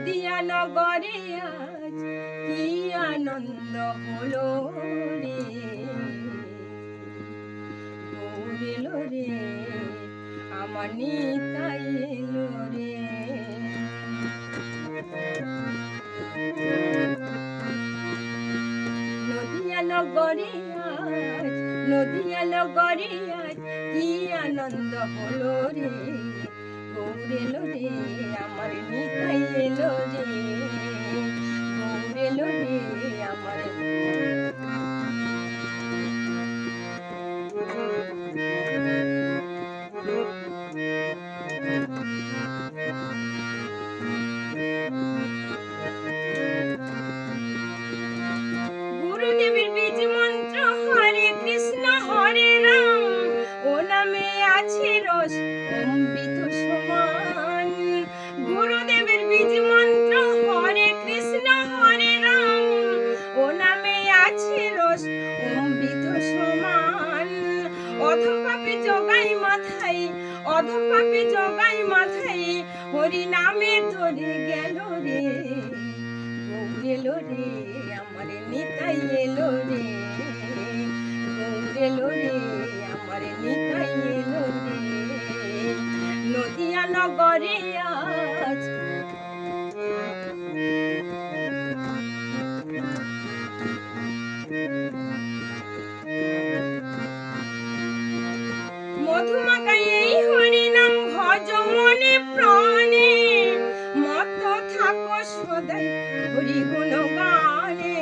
নদিয়া নগরে আজ কি আনন্দ হলো রে, গৌর এলো রে আমার নিতাই এলো রে। নদিয়া নগরে আজ, নদিয়া নগরে আজ কি আনন্দ হলো রে, গৌর এলো রে আমার নিতাই এলো রে, গৌর এলো রে আমার। গুরুদেবের বীজ মন্ত্র হরে কৃষ্ণ হরে রাম, ও নামে আছে রস অমৃত সমান। গুরুদেবের বীজ মন্ত্র হরে কৃষ্ণ হরে রাম, ও নামে আছে রস অমৃত সমান। অধম পাপে জগাই মাথায়, অধম পাপে জগাই মাথায়, হরি নামে ধরে গেল রে, গৌর এলো রে আমার নিতাই এলো রে, গৌর এলো রে আমার নিতাই এলো রে। নদিয়া নগরে আজ মধুমাখায় এই হরি নাম ভজ মনে প্রাণে, মত থাকো সদাই হরি গুণ গানে।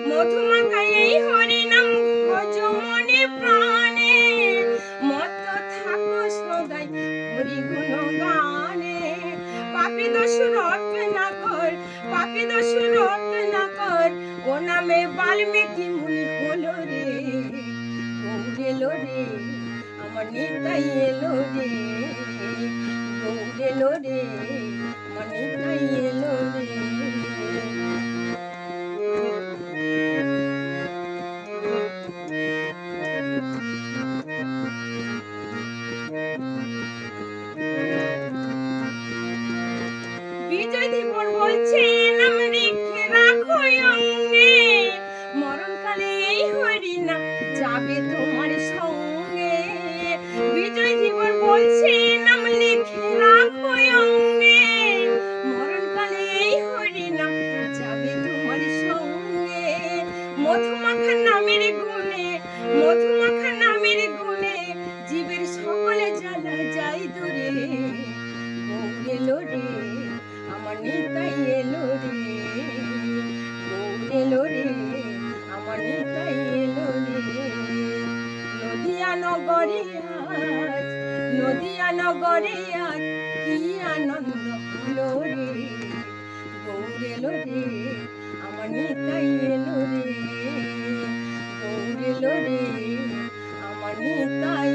মধুমাখায় এই হরি নাম ভজ মনে প্রাণে, মত থাকো সদাই হরি গুণ গানে। পাপী দোষ রট না কর, পাপী দোষ রট না কর, ও নামে বাল্মীকি মুনি হলো রে, গৌর এলো রে আমার নিতাই এলো রে, গৌর এলো রে আমার নিতাই এলো রে। বিজয় দীপন বলছে নাম রেখে রাখো অঙ্গে, মরণকালে এই হরি নাম যাবে তোমার সঙ্গে। বিজয় জীবন বলছে নাম লিখে রাখো অঙ্গে, মরণকালে এই হরি নাম যাবে তোমার সঙ্গে। মধুমাখা নামের গুণে, মধুমাখা নামের গুণে, জীবের সকলে জ্বালা যাই দূরে, গৌর এলো রে আমার নিতাই এলো রে, গৌর এলো রে আমার নিতাই এলো রে। নদিয়া নগরে আজ, নদিয়া নগরে আজ কি আনন্দ হলো রে, গৌর এলো রে আমার নিতাই এলো রে, গৌর এলো রে আমার নিতাই।